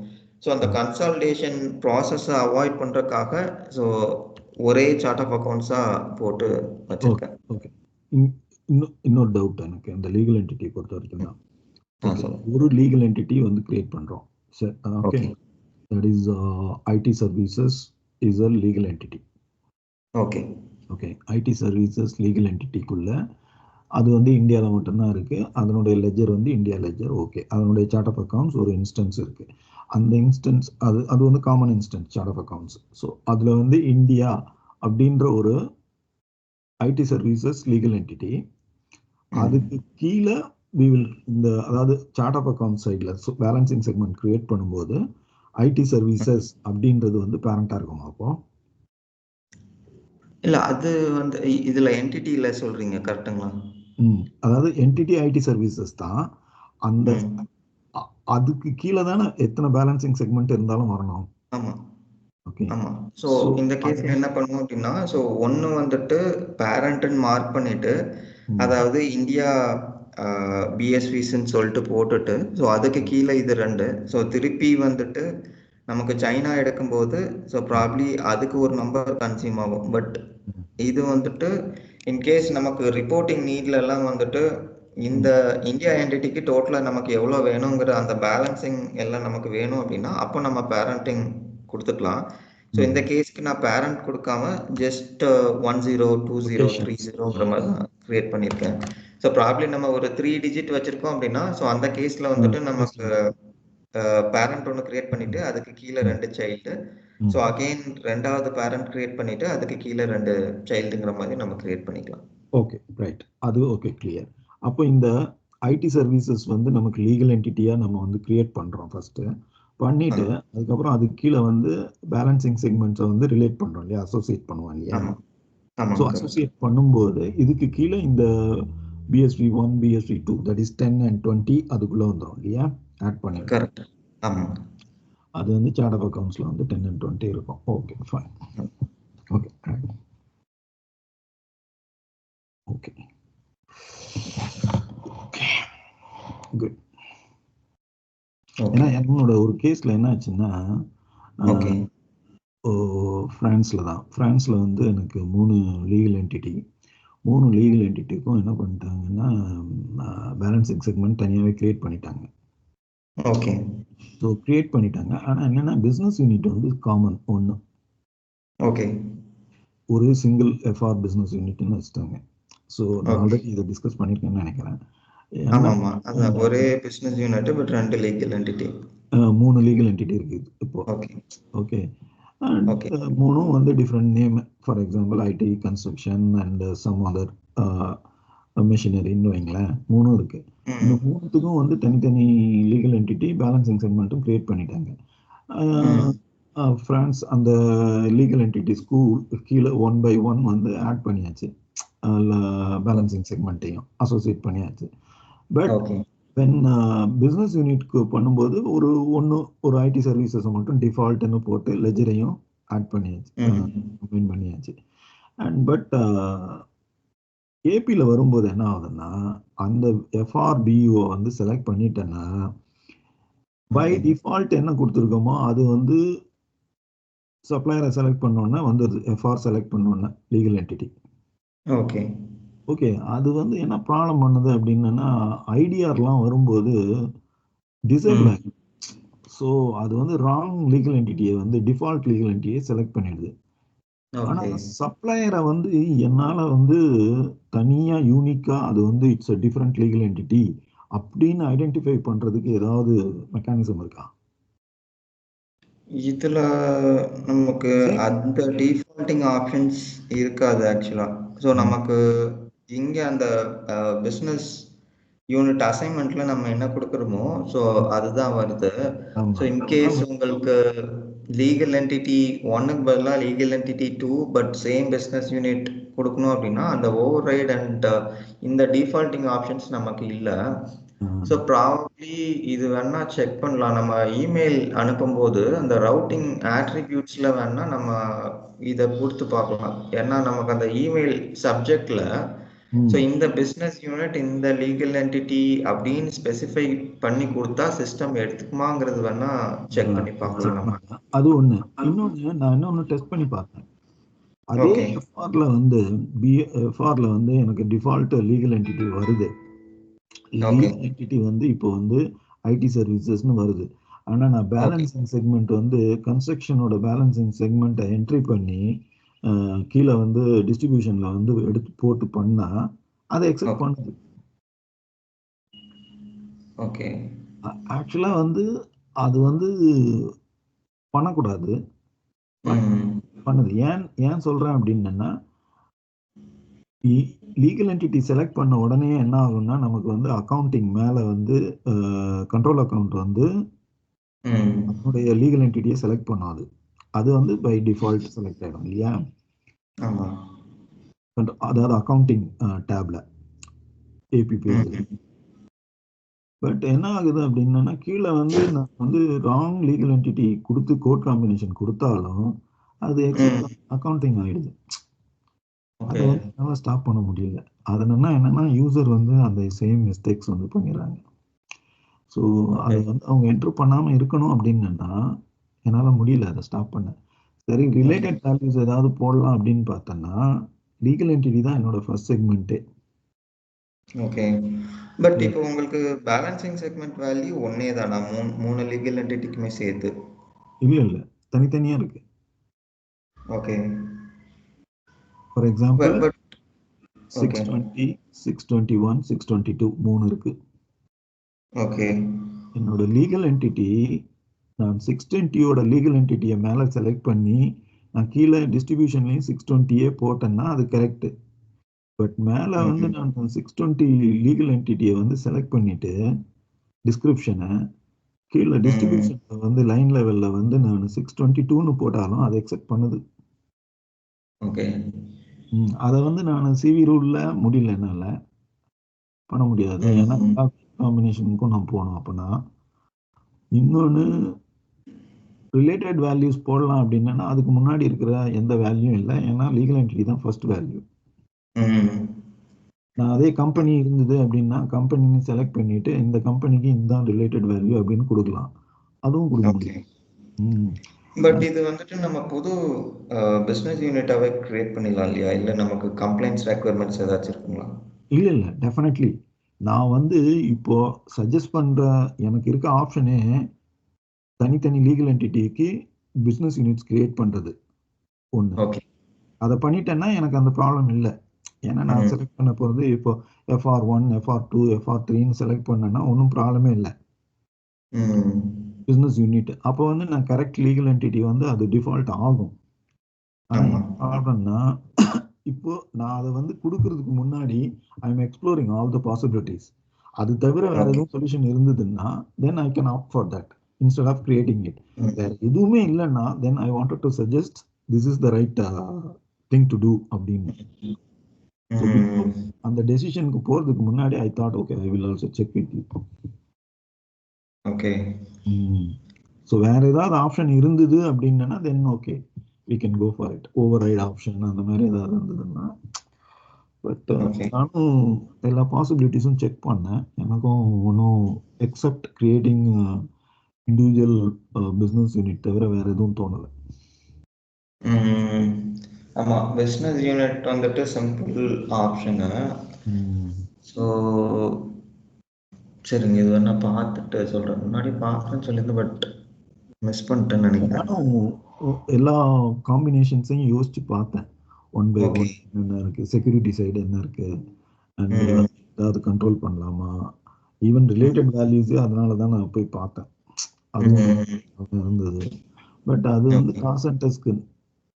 ஸோ அந்த கன்சால்டேஷன் ப்ராசஸை அவாய்ட் பண்ணுறதுக்காக ஸோ ஒரே சார்ட் ஆஃப் அக்கௌண்ட்ஸாக போட்டு வச்சுருக்கேன். ஓகே. இன்னொரு டவுட் எனக்கு அந்த லீகல் என்டிட்டி பொறுத்த வரைக்கும் தான். ஒரு லீகல் என்டிட்டி வந்து கிரியேட் பண்ணுறோம். சரி, okay. That is IT services is a legal entity. Okay okay. IT services legal என்டிட்டிக்குள்ள அது வந்து இந்தியாவில் மட்டும்தான் இருக்குது. அதனுடைய லெஜர் வந்து இந்தியா லெஜர். ஓகே. அதனுடைய சார்ட் ஆஃப் அக்கௌண்ட்ஸ் ஒரு இன்ஸ்டன்ஸ் இருக்குது. அந்த இன்ஸ்டன்ஸ் அது வந்து common instance chart of accounts. So அதில் வந்து இந்தியா அப்படின்ற ஒரு ஐடி சர்வீசஸ் லீகல் என்டிட்டி, அதுக்கு கீழே இந்த அதாவது சார்ட் ஆஃப் அக்கௌண்ட் சைடில் பேலன்சிங் செக்மெண்ட் கிரியேட் பண்ணும்போது ஐடி சர்வீசஸ் அப்படின்றது வந்து பேரண்டா இருக்குமா? அப்போ இல்ல, அது வந்து இதுல என்டிட்டில சொல்றீங்க கரெக்ட்டுங்களா? அதாவது என்டிட்டி ஐடி சர்வீசஸ் தான். அந்த அதுக்கு கீழே தானே எத்தனை பேலன்சிங் செக்மெண்ட் இருந்தாலும் வரணும். ஆமா ஓகே. ஆமா. ஸோ ஸோ இந்த கேஸ்ல என்ன பண்ணுவோம் அப்படின்னா, ஸோ ஒன்று வந்துட்டு பேரண்ட்னு மார்க் பண்ணிட்டு, அதாவது இந்தியா பிஎஸ்விஸ்ன்னு சொல்லிட்டு போட்டுட்டு, ஸோ அதுக்கு கீழே இது ரெண்டு. ஸோ திருப்பி வந்துட்டு நமக்கு சைனா எடுக்கும்போது, ஸோ ப்ராப்ளி அதுக்கு ஒரு நம்பர் கன்சியூம் ஆகும். பட் இது வந்துட்டு இன்கேஸ் நமக்கு ரிப்போர்ட்டிங் நீட்ல எல்லாம் வந்துட்டு இந்த இந்தியா என்டிட்டிக்கு டோட்டலா நமக்கு எவ்வளோ வேணுங்கிற அந்த பேலன்சிங் எல்லாம் நமக்கு வேணும் அப்படின்னா அப்போ நம்ம பேரண்டிங் கொடுத்துக்கலாம். ஸோ இந்த கேஸ்க்கு நான் பேரண்ட் கொடுக்காம ஜஸ்ட் 10 20 30ங்கிற மாதிரி தான் கிரியேட் பண்ணியிருக்கேன். ஸோ ப்ராப்ளி நம்ம ஒரு 3 டிஜிட் வச்சிருக்கோம் அப்படின்னா ஸோ அந்த கேஸ்ல வந்துட்டு நமக்கு பேரண்ட் ஒன்று கிரியேட் பண்ணிட்டு அதுக்கு கீழே 2 சைல்டு. ஸோ அகெயின் ரெண்டாவது பேரண்ட் கிரியேட் பண்ணிட்டு அதுக்கு கீழே 2 சைல்டுங்கிற மாதிரி நம்ம கிரியேட் பண்ணிக்கலாம். Okay, right. அது ஓகே, கிளியர். அப்போ இந்த ஐடி சர்வீசஸ் வந்து நமக்கு லீகல் என்டிட்டியா நம்ம வந்து கிரியேட் பண்றோம் ஃபர்ஸ்ட். பண்ணிட்டு அதுக்கப்புறம் அதுக்கு கீழே வந்து பேலன்சிங் செக்மெண்ட்ஸை வந்து ரிலேட் பண்றோம் இல்லையா, அசோசியேட் பண்ணுவோம் இல்லையா. ஸோ அசோசியேட் பண்ணும்போது இதுக்கு கீழே இந்த PSV 1 PSV 2 that is 10 and 20 அதுக்குள்ள வந்துடும் இல்லையா, ஆட் பண்ணி. கரெக்ட். ஆமாம். அது வந்து சார்ட் ஆஃப் அக்கவுண்ட்ஸ்ல வந்து 10 and 20 இருக்கும். Okay, fine. Okay, okay, good. ஏன்னா என்னோட ஒரு கேஸ்ல என்ன ஆச்சுன்னா, பிரான்ஸ்ல வந்து எனக்கு 3 லீகல் என்டிட்டி, 3 லீகல் என்டிட்டிக்கும் என்ன பண்ணிட்டாங்கன்னா பேலன்சிங் செக்மெண்ட் தனியாகவே கிரியேட் பண்ணிட்டாங்க. ஓகே. ஸோ கிரியேட் பண்ணிட்டாங்க. ஆனால் என்னன்னா பிஸ்னஸ் யூனிட் வந்து காமன் ஒன்று. ஓகே. ஒரு சிங்கிள் எஃப்ஆர் பிஸ்னஸ் யூனிட்னு வச்சுட்டாங்க. ஸோ நான் ஆல்ரெடி இதை டிஸ்கஸ் பண்ணியிருக்கேன்னு நினைக்கிறேன். ஒரே business unit but 2 legal entity, 3 legal entity இருக்குது இப்போ. ஓகே. மூணும் வந்து different name. For example IT, construction and some other மெஷினரின்னு வைங்களேன், 3 இருக்கு. இந்த 3த்துக்கும் வந்து தனித்தனி லீகல் என்டிட்டி பேலன்சிங் செக்மெண்ட்டும் கிரியேட் பண்ணிட்டாங்க. பிரான்ஸ் அந்த லீகல் என்டிட்டிஸ்க்கு கீழே 1 by 1 வந்து ஆட் பண்ணியாச்சு, பேலன்சிங் செக்மெண்ட்டையும் அசோசியேட் பண்ணியாச்சு. பட் வென் பிஸ்னஸ் யூனிட்க்கு பண்ணும்போது ஒரு ஐடி சர்வீசஸை மட்டும் டிஃபால்ட்னு போட்டு லெஜரையும் ஆட் பண்ணியாச்சு, கம்பைன் பண்ணியாச்சு. அண்ட் பட் ஏபியில் வரும்போது என்ன ஆகுதுன்னா, அந்த எஃப்ஆர்பியூ வந்து செலக்ட் பண்ணிட்டேன்னா பை டிஃபால்ட் என்ன கொடுத்துருக்கோமோ அது வந்து சப்ளையரை செலக்ட் பண்ணோன்னா வந்துடுது, எஃப்ஆர் செலக்ட் பண்ணோன்னா லீகல் என்டிட்டி. ஓகே. ஓகே. அது வந்து என்ன ப்ராப்ளம் பண்ணுது அப்படின்னா, ஐடிஆர்லாம் வரும்போது டிசேபிள் ஆகும். ஸோ அது வந்து ராங் லீகல் என்டிட்டியை வந்து டிஃபால்ட் லீகல் என்டிட்டியை செலக்ட் பண்ணிடுது. ஆனால் சப்ளையரை வந்து என்னால் வந்து தனியாக யூனிக்காக அது வந்து it's a different legal entity அப்படின்னு ஐடென்டிஃபை பண்ணுறதுக்கு ஏதாவது மெக்கானிசம் இருக்கா? இதுல நமக்கு அந்த டிஃபால்ட்டிங் ஆப்ஷன்ஸ் இருக்காது ஆக்சுவலா. ஸோ நமக்கு இங்கே அந்த பிஸ்னஸ் யூனிட் அசைன்மெண்ட்ல நம்ம என்ன கொடுக்குறோமோ ஸோ அதுதான் வருது. ஸோ இன்கேஸ் உங்களுக்கு லீகல் என்டிட்டி 1க்கு பதிலாக legal entity 2 but same business unit கொடுக்கணும் அப்படின்னா அந்த ஓவர் ரைட் அண்ட் இந்த டிஃபால்ட்டிங் ஆப்ஷன்ஸ் நமக்கு இல்லை. ஸோ ப்ராபப்ளி இது வேணா செக் பண்ணலாம். நம்ம இமெயில் அனுப்பும்போது அந்த ரவுட்டிங் ஆட்ரிபியூட்ஸ்ல வேணா நம்ம இதை கொடுத்து பார்க்கலாம். ஏன்னா நமக்கு அந்த இமெயில் சப்ஜெக்ட்ல ஸோ இந்த பிஸ்னஸ் யூனிட் இந்த லீகல் என்டிட்டி அப்படின்னு ஸ்பெசிஃபை பண்ணி கொடுத்தா சிஸ்டம் எடுத்துக்குமாங்கிறது வேணா செக் பண்ணி பார்க்கலாம் நம்ம. அது ஒன்று. இன்னொன்று நான் இன்னொன்று டெஸ்ட் பண்ணி பார்த்தேன். அதே எஃப்ஆர்ல வந்து எனக்கு டிஃபால்ட் லீகல் என்டிட்டி வருது. லீகல் என்டிட்டி வந்து இப்போ வந்து ஐடி சர்வீசஸ்னு வருது. ஆனால் நான் பேலன்சிங் செக்மெண்ட் வந்து கன்ஸ்ட்ரக்ஷனோட பேலன்சிங் செக்மெண்ட்டை என்ட்ரி பண்ணி கீழே வந்து டிஸ்ட்ரிபியூஷன்ல வந்து எடுத்து போட்டு பண்ணா அதை எக்ஸெப்ட் பண்ணுது. ஓகே. ஆக்சுவலா வந்து அது வந்து பண்ணக்கூடாது, பண்ணுது. ஏன் சொல்றேன் அப்படின்னா, லீகல் என்டிட்டி செலக்ட் பண்ண உடனே என்ன ஆகும்னா நமக்கு வந்து அக்கவுண்டிங் மேல வந்து கண்ட்ரோல் அக்கவுண்ட் வந்து அதனுடைய லீகல் என்டிட்டியை செலக்ட் பண்ணாது. அது வந்து பை டிஃபால்ட் செலக்ட் ஆயிடும் இல்லையா. அதாவது அக்கவுண்டிங் டேப்ல ஏபி பேஜ்ல பட் என்ன ஆகுது அப்படின்னா கீழே வந்து நான் வந்து ராங் லீகல் என்டிட்டி கொடுத்து கோட் காம்பினேஷன் கொடுத்தாலும் அது எக்ஸப்ட் அக்கௌண்டிங் ஆயிடுது. அதை வந்து என்னால் ஸ்டாப் பண்ண முடியல. அதனால என்னன்னா யூசர் வந்து அந்த சேம் மிஸ்டேக்ஸ் வந்து பண்ணிடுறாங்க. ஸோ அதை வந்து அவங்க என்ட்ரு பண்ணாமல் இருக்கணும் அப்படின்னா என்னால் முடியல அதை ஸ்டாப் பண்ண. சரி, ரிலேட்டட் வேல்யூஸ் ஏதாவது போடலாம் அப்படின்னு பார்த்தோன்னா லீகல் என்டிட்டி தான் என்னோட ஃபர்ஸ்ட் செக்மெண்ட்டே. ஓகே. பட் இப்போ உங்களுக்கு பேலன்சிங் செக்மெண்ட் வேல்யூ ஒன்னே தானா மூணு லீகல் என்டிட்டிக்குமே சேர்த்து? இல்லை தனித்தனியாக இருக்கு. ஓகே. ஃபார் எக்ஸாம்பிள் பட் 620, 621, 622 3 இருக்கு. ஓகே. என்னோட லீகல் என்டிட்டி நான் 620யோட லீகல் என்டிட்டியை மேலே செலக்ட் பண்ணி நான் கீழே டிஸ்ட்ரிபியூஷன்லையும் 620 போட்டேன்னா அது கரெக்டு. பட் மேலே வந்து நான் 620 லீகல் என்டிட்டியை வந்து செலக்ட் பண்ணிட்டு டிஸ்கிரிப்ஷனை கீழே டிஸ்ட்ரிபியூஷன் வந்து லைன் லெவலில் வந்து நான் 622ன்னு போட்டாலும் அதை எக்ஸெப்ட் பண்ணுது. ஓகே. அதை வந்து நான் சிவி ரூல்ல முடியல, என்னால பண்ண முடியாது. ஏன்னா காம்பினேஷனுக்கும் நான் போகணும். அப்போனா இன்னொன்று ரிலேட்டட் வேல்யூஸ் போடலாம் அப்படின்னா அதுக்கு முன்னாடி இருக்கிற எந்த வேல்யூ இல்லை. ஏன்னா லீகல் என்டிட்டி தான் ஃபர்ஸ்ட் வேல்யூ. நான் அதே கம்பெனி இருந்தது அப்படின்னா கம்பெனின்னு செலக்ட் பண்ணிட்டு இந்த கம்பெனிக்கு இதுதான் ரிலேட்டட் வேல்யூ அப்படின்னு கொடுக்கலாம். அதுவும் கொடுக்க முடியும். பட் இது வந்துட்டு நம்ம புது பிசினஸ் யூனிட்டாவே கிரியேட் பண்ணிடலாம் இல்லையா? இல்லை நமக்கு கம்ப்ளைண்ட்ஸ் ரெக்குயர்மெண்ட்ஸ் ஏதாச்சும் இருக்குங்களா? இல்லை டெஃபினெட்லி நான் வந்து இப்போ சஜஸ்ட் பண்ற எனக்கு இருக்க ஆப்ஷனே தனித்தனி லீகல் என்டிட்டிக்கு பிஸ்னஸ் யூனிட்ஸ் கிரியேட் பண்றது ஒன்று. அதை பண்ணிட்டேன்னா எனக்கு அந்த ப்ராப்ளம் இல்லை. ஏன்னா நான் செலக்ட் பண்ண போகிறது இப்போ FR1, FR2, FR3ன்னு செலக்ட் பண்ணேன்னா ஒன்றும் ப்ராப்ளமே இல்லை பிஸ்னஸ் யூனிட். அப்போ வந்து நான் கரெக்ட் லீகல் என்டிட்டி வந்து அது டிஃபால்ட் ஆகும். ஆனால் என்ன ப்ராப்ளம்னா இப்போ நான் அதை வந்து கொடுக்கறதுக்கு முன்னாடி I am exploring all the possibilities. அது தவிர வேற எதுவும் சொல்யூஷன் இருந்ததுன்னா then I can opt for that instead of creating it. வேற எதுவுமே இல்லைன்னா then I wanted to suggest this is the right thing to do அப்படின்னு. அந்த டெசிஷனுக்கு போறதுக்கு முன்னாடி I thought okay I will also check with you. Okay. So வேற ஏதாவது ஆப்ஷன் இருந்தது அப்படின்னா then okay we can go for it. override option அந்த மாதிரி ஏதாவது இருந்ததுன்னா. பட் நானும் எல்லா பாசிபிலிட்டிஸும் செக் பண்ணேன். எனக்கும் ஒன்றும் accept creating individual business unit தவிர வேற எதுவும் தோணலை. ஆமாம், பிஸ்னஸ் யூனிட் வந்துட்டு சிம்பிள் ஆப்ஷனு. ஸோ சரிங்க, இது வேணா பார்த்துட்டு சொல்கிறேன். முன்னாடி பார்க்குறேன்னு சொல்லியிருந்தேன் பட் மிஸ் பண்ணிட்டேன்னு நினைக்கிறேன். எல்லா காம்பினேஷன்ஸையும் யோசிச்சு பார்த்தேன். ஒன் பை ஒன் என்ன இருக்கு, செக்யூரிட்டி சைடு என்ன இருக்கு, அண்ட் ஏதாவது கண்ட்ரோல் பண்ணலாமா, ஈவன் ரிலேட்டட் வேல்யூஸ். அதனால தான் நான் போய் பார்த்தேன். அதுவும் இருந்தது. பட் அது வந்து கால் சென்டர்ஸ்க்கு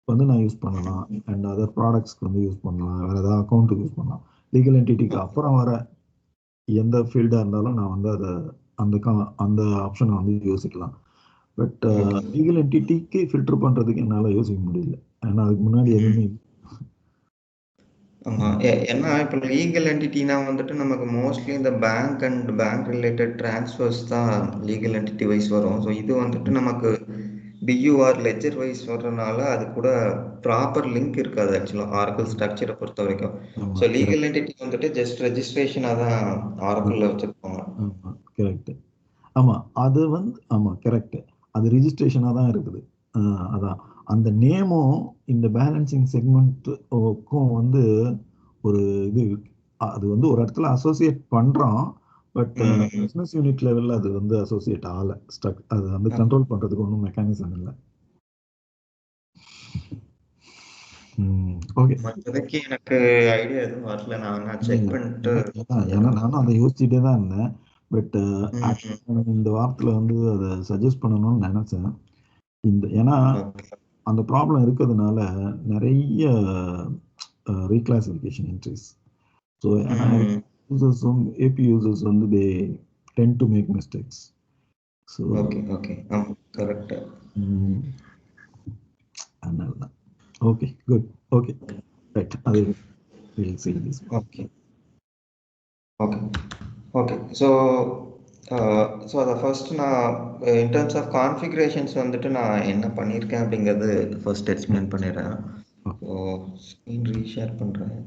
வந்து நான் யூஸ் பண்ணலாம், அண்ட் அதர் ப்ராடக்ட்ஸ்க்கு வந்து யூஸ் பண்ணலாம், வேற ஏதாவது அக்கௌண்ட்டுக்கு யூஸ் பண்ணலாம். லீகல் என்டிட்டிக்கு அப்புறம் வர எந்த ஃபீல்டாக இருந்தாலும் நான் வந்து அதை அந்த ஆப்ஷனை வந்து யோசிக்கலாம். பட் லீகல் என்டிட்டிக்கு ஃபில்டர் பண்ணுறதுக்கு என்னால் யோசிக்க முடியல. ஏன்னா அதுக்கு முன்னாடி எதுவுமே. ஆமாம், ஏன்னா இப்போ லீகல் என்டிட்டினா வந்துட்டு நமக்கு மோஸ்ட்லி இந்த bank and bank related transfers தான் லீகல் என்டிட்டி வைஸ் வரும். ஸோ இது வந்துட்டு நமக்கு பியூஆர் லெஜர் வைஸ் வர்றதுனால அது கூட ப்ராப்பர் லிங்க் இருக்காது ஆக்சுவலாக ஆரக்கிள் ஸ்ட்ரக்சரை பொறுத்த வரைக்கும். ஸோ லீகல் என்டிட்டி வந்துட்டு ஜஸ்ட் ரெஜிஸ்ட்ரேஷனாக தான் ஆரக்கிளில் வச்சுருப்பாங்க. ஆமாம், கரெக்டு. ஆமாம், அது வந்து ஆமாம் கரெக்டு, அது ரிஜிஸ்ட்ரேஷனாக தான் இருக்குது. அதான் அந்த நேமும் இந்த பேலன்சிங் செக்மெண்ட்டுக்கும் வந்து ஒரு இது அது வந்து ஒரு இடத்துல அசோசியேட் பண்ணுறோம். பட் பிஸ்னஸ் யூனிட் லெவலில் அது வந்து அசோசியேட் ஆகலை. அது வந்து கண்ட்ரோல் பண்ணுறதுக்கு ஒன்றும் மெக்கானிசம் இல்லை. ஓகே, மற்றதுக்கு எனக்கு ஐடியா எதுவும் வரல. நான் செக் பண்ணிட்டு ஏன்னா நானும் அதை யோசிச்சுட்டே தான் இருந்தேன். பட் இந்த வாரத்தில் வந்து அதை சஜஸ்ட் பண்ணணும்னு நினைச்சேன். ஏன்னா அந்த ப்ராப்ளம் இருக்கிறதுனால நிறைய ரீக்ளாசிஃபிகேஷன் என்ட்ரிஸ். ஸோ ஏன்னா யூசர்ஸும் ஏபி யூசர்ஸ் வந்து they tend to make mistakes. So okay correct. அதனால தான். Okay, good. Okay, right. அது will see this. Okay. So so அதை ஃபர்ஸ்ட் நான் இன் டர்ம்ஸ் ஆஃப் கான்ஃபிகரேஷன்ஸ் வந்துட்டு நான் என்ன பண்ணியிருக்கேன் அப்படிங்கிறது ஃபர்ஸ்ட் எக்ஸ்பிளைன் பண்ணிடுறேன். ஸோ ஸ்க்ரீன் ரீஷேர் பண்ணுறேன்.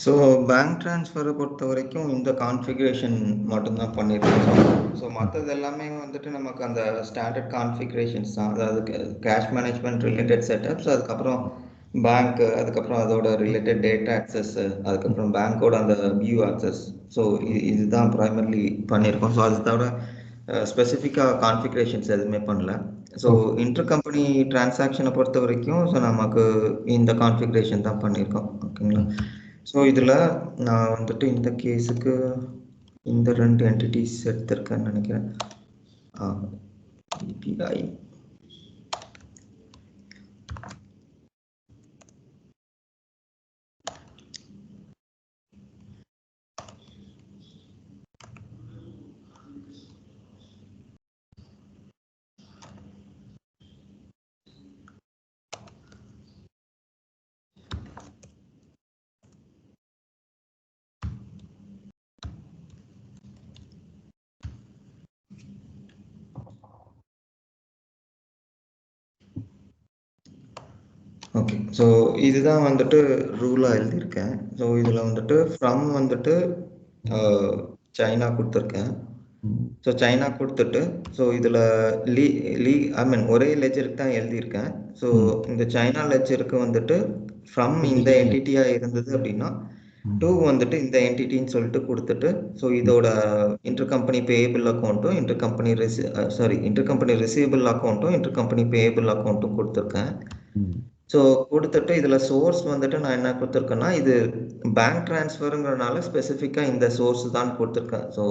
ஸோ பேங்க் ட்ரான்ஸ்ஃபரை பொறுத்த வரைக்கும் இந்த கான்ஃபிகரேஷன் மட்டும்தான் பண்ணியிருக்கோம். ஸோ மற்றது எல்லாமே வந்துட்டு நமக்கு அந்த ஸ்டாண்டர்ட் கான்ஃபிகரேஷன்ஸ் தான். அதாவது கேஷ் மேனேஜ்மெண்ட் ரிலேட்டட் செட்டப்ஸ், அதுக்கப்புறம் பேங்க், அதுக்கப்புறம் அதோட ரிலேட்டட் டேட்டா ஆக்சஸ், அதுக்கப்புறம் பேங்க்கோட அந்த வியூ ஆக்சஸ். ஸோ இதுதான் ப்ரைமர்லி பண்ணியிருக்கோம். ஸோ அது தவிர ஸ்பெசிஃபிக்காக கான்ஃபிகரேஷன்ஸ் எதுவுமே பண்ணல. ஸோ இன்டர் கம்பெனி டிரான்சாக்ஷனை பொறுத்த வரைக்கும் ஸோ நமக்கு இந்த கான்ஃபிகரேஷன் தான் பண்ணியிருக்கோம். ஓகேங்களா? ஸோ இதில் நான் வந்துட்டு இந்த கேஸுக்கு இந்த 2 என்டிட்டிஸ் எடுத்திருக்கேன்னு நினைக்கிறேன். EPI okay. ஸோ இதுதான் வந்துட்டு ரூலாக எழுதியிருக்கேன். ஸோ இதில் வந்துட்டு ஃப்ரம் வந்துட்டு சைனா கொடுத்துருக்கேன். ஸோ சைனா கொடுத்துட்டு ஸோ இதில் ஐ மீன் ஒரே லெஜருக்கு தான் எழுதியிருக்கேன். ஸோ இந்த சைனா லெஜருக்கு வந்துட்டு ஃப்ரம் இந்த என்டிட்டியாக இருந்தது அப்படின்னா டூ வந்துட்டு இந்த என்டிட்டின்னு சொல்லிட்டு கொடுத்துட்டு ஸோ இதோட இன்டர் கம்பெனி பேயபிள் அக்கௌண்ட்டும் இன்டர் கம்பெனி ரிசீவபிள் அக்கௌண்ட்டும் இன்டர் கம்பெனி பேயபிள் அக்கௌண்ட்டும் கொடுத்துருக்கேன். ஸோ கொடுத்துட்டு இதில் சோர்ஸ் வந்துட்டு நான் என்ன கொடுத்துருக்கேன்னா இது பேங்க் ட்ரான்ஸ்ஃபருங்கிறனால ஸ்பெசிஃபிக்காக இந்த சோர்ஸ் தான் கொடுத்துருக்கேன். ஸோ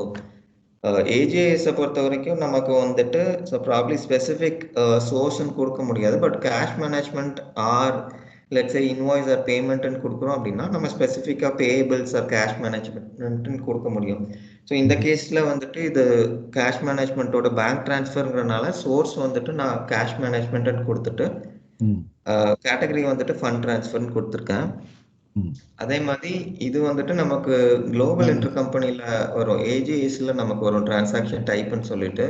ஏஜிஎஸை பொறுத்த வரைக்கும் நமக்கு வந்துட்டு ஸோ ப்ராப்ளி ஸ்பெசிஃபிக் சோர்ஸ்ன்னு கொடுக்க முடியாது. But cash management or let's invoice or பேமெண்ட்னு கொடுக்குறோம் அப்படின்னா நம்ம ஸ்பெசிஃபிக்காக பேயபிள்ஸ் ஆர் கேஷ் மேனேஜ்மெண்ட்னு கொடுக்க முடியும். ஸோ இந்த கேஸில் வந்துட்டு இது கேஷ் மேனேஜ்மெண்ட்டோட பேங்க் ட்ரான்ஸ்ஃபருங்கிறனால சோர்ஸ் வந்துட்டு நான் கேஷ் மேனேஜ்மெண்ட்னு கொடுத்துட்டு கேட்டகரி வந்துட்டு ஃபண்ட் ட்ரான்ஸ்ஃபர்னு கொடுத்துருக்கேன். அதே மாதிரி இது வந்துட்டு நமக்கு குளோபல் இன்டர் கம்பெனியில் வரும் ஏஜிஎஸ்ல நமக்கு வரும் டிரான்சாக்ஷன் டைப்னு சொல்லிட்டு.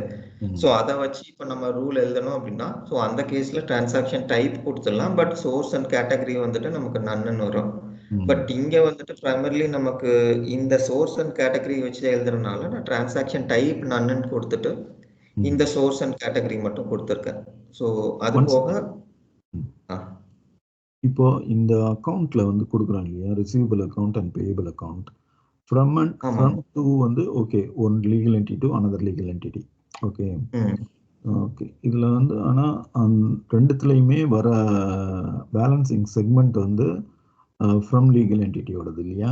ஸோ அதை வச்சு இப்போ நம்ம ரூல் எழுதணும் அப்படின்னா ஸோ அந்த கேஸில் டிரான்சாக்ஷன் டைப் கொடுத்துடலாம். பட் சோர்ஸ் அண்ட் கேட்டகரி வந்துட்டு நமக்கு நன்னு வரும். பட் இங்கே வந்துட்டு ப்ரைமர்லி நமக்கு இந்த சோர்ஸ் அண்ட் கேட்டகரி வச்சு எழுதுறதுனால நான் டிரான்சாக்ஷன் டைப் நன்னு கொடுத்துட்டு இந்த சோர்ஸ் அண்ட் கேட்டகரி மட்டும் கொடுத்துருக்கேன். ஸோ அது போக இப்போ இந்த அக்கௌண்ட்ல வந்து கொடுக்குறாங்க இல்லையா, receivable account and payable account from to வந்து okay one legal entity to another legal entity. Okay okay இதில் வந்து ஆனால் ரெண்டுத்துலேயுமே வர பேலன்சிங் செக்மெண்ட் வந்து ஃப்ரம் லீகல் என்டிட்டியோடது இல்லையா?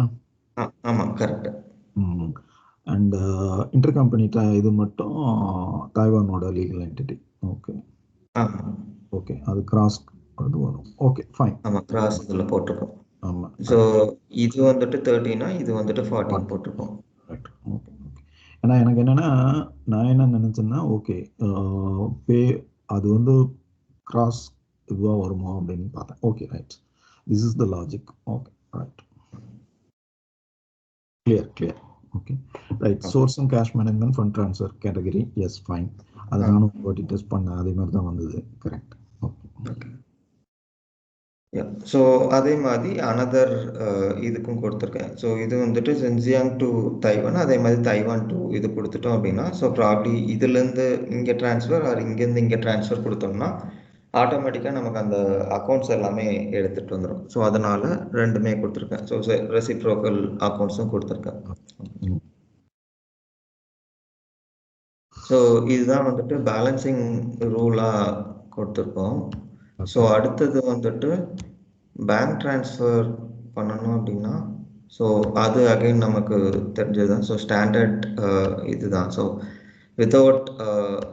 ஆமாம், கரெக்ட். அண்ட் இன்டர் கம்பெனி இது மட்டும் தாய்வானோட லீகல் என்டிட்டி. ஓகே ஓகே அது கிராஸ் அது வரும். Okay fine. ஆமாம், கிராஸ் இதில் போட்டிருக்கோம். ஆமா. ஸோ இது வந்துட்டு 30னா இது வந்துட்டு 14 போட்டிருக்கோம். ரைட். Okay okay. ஏன்னா எனக்கு என்னன்னா நான் என்ன நினைச்சேன்னா ஓகே பே அது வந்து கிராஸ் இதுவாக வருமோ அப்படின்னு பார்த்தேன். Okay right. This is the logic. Okay right. Clear. Okay right. Source and cash management fund transfer category S fine. அது நானும் வாட்டி டெஸ்ட் பண்ணேன், அதே மாதிரி தான் வந்தது. கரெக்ட். ஓகே. ஸோ அதே மாதிரி அனதர் இதுக்கும் கொடுத்துருக்கேன். ஸோ இது வந்துட்டு ஜென்ஜியாங் டு தைவான், அதே மாதிரி தைவான் டு இது கொடுத்துட்டோம் அப்படின்னா, ஸோ ப்ராப்ளி இதுலேருந்து இங்கே ட்ரான்ஸ்ஃபர் ஆர் இங்கேருந்து இங்கே ட்ரான்ஸ்ஃபர் கொடுத்தோம்னா ஆட்டோமேட்டிக்காக நமக்கு அந்த அக்கௌண்ட்ஸ் எல்லாமே எடுத்துகிட்டு வந்துடும். ஸோ அதனால் ரெண்டுமே கொடுத்துருக்கேன். ஸோ ரெசிப்ரோக்கல் அக்கௌண்ட்ஸும் கொடுத்துருக்கேன். ஸோ இதுதான் வந்துட்டு பேலன்சிங் ரூலாக கொடுத்துருக்கோம். ஸோ அடுத்தது வந்துட்டு பேங்க் ட்ரான்ஸ்ஃபர் பண்ணணும் அப்படின்னா, ஸோ அது அகைன் நமக்கு தெரிஞ்சது தான். ஸோ ஸ்டாண்டர்ட் இதுதான். ஸோ வித்தவுட்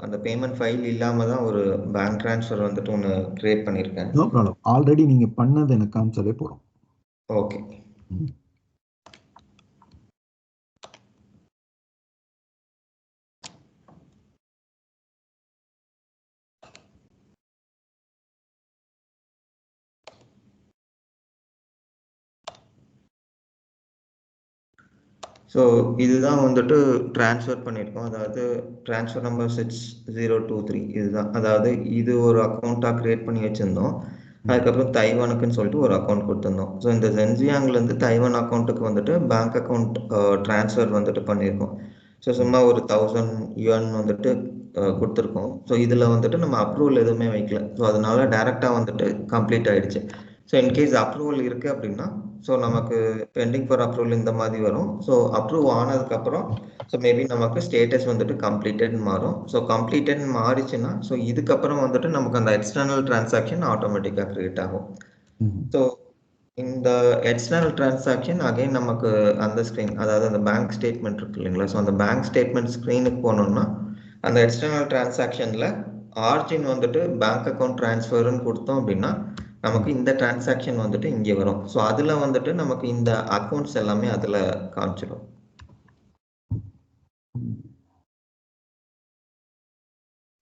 அந்த பேமெண்ட் ஃபைல் இல்லாமல் தான் ஒரு பேங்க் ட்ரான்ஸ்ஃபர் வந்துட்டு ஒன்று க்ரியேட் பண்ணியிருக்கேன். No problem. ஆல்ரெடி நீங்கள் பண்ணது எனக்கு காமிச்சாலே போகிறோம். ஓகே. ஸோ இதுதான் வந்துட்டு ட்ரான்ஸ்ஃபர் பண்ணியிருக்கோம். அதாவது ட்ரான்ஸ்ஃபர் நம்பர் 6023 இதுதான். அதாவது இது ஒரு அக்கௌண்ட்டாக க்ரியேட் பண்ணி வச்சுருந்தோம். அதுக்கப்புறம் தைவானுக்குன்னு சொல்லிட்டு ஒரு அக்கௌண்ட் கொடுத்துருந்தோம். ஸோ இந்த ஜென்ஜியாங்லேருந்து தைவான் அக்கௌண்ட்டுக்கு வந்துட்டு பேங்க் அக்கௌண்ட் ட்ரான்ஸ்ஃபர் வந்துட்டு பண்ணியிருக்கோம். ஸோ சும்மா ஒரு 1000 yuan வந்துட்டு கொடுத்துருக்கோம். ஸோ இதில் வந்துட்டு நம்ம அப்ரூவல் எதுவுமே வைக்கல. ஸோ அதனால டேரெக்டாக வந்துட்டு கம்ப்ளீட் ஆகிடுச்சு. ஸோ இன்கேஸ் அப்ரூவல் இருக்குது அப்படின்னா, ஸோ நமக்கு பெண்டிங் ஃபார் அப்ரூவல் இந்த மாதிரி வரும். ஸோ அப்ரூவ் ஆனதுக்கப்புறம் ஸோ மேபி நமக்கு ஸ்டேட்டஸ் வந்துட்டு கம்ப்ளீட்டட் மாறும். ஸோ கம்ப்ளீட்டட் மாறிச்சுன்னா ஸோ இதுக்கப்புறம் வந்துட்டு நமக்கு அந்த எக்ஸ்டர்னல் டிரான்சாக்ஷன் ஆட்டோமேட்டிக்காக க்ரியேட் ஆகும். ஸோ இந்த எக்ஸ்டர்னல் டிரான்சாக்ஷன் அகைன் நமக்கு அந்த ஸ்க்ரீன், அதாவது அந்த பேங்க் ஸ்டேட்மெண்ட் இருக்கு இல்லைங்களா? ஸோ அந்த பேங்க் ஸ்டேட்மெண்ட் ஸ்க்ரீனுக்கு போனோம்னா அந்த எக்ஸ்டர்னல் டிரான்சாக்ஷனில் ஆர்ஜின் வந்துட்டு பேங்க் அக்கௌண்ட் ட்ரான்ஸ்ஃபர்னு கொடுத்தோம் அப்படின்னா நமக்கு இந்த டிரான்சாக்ஷன் வந்துட்டு இங்கே வரும். ஸோ அதில் வந்துட்டு நமக்கு இந்த அக்கௌண்ட்ஸ் எல்லாமே அதில் காமிச்சிடும்.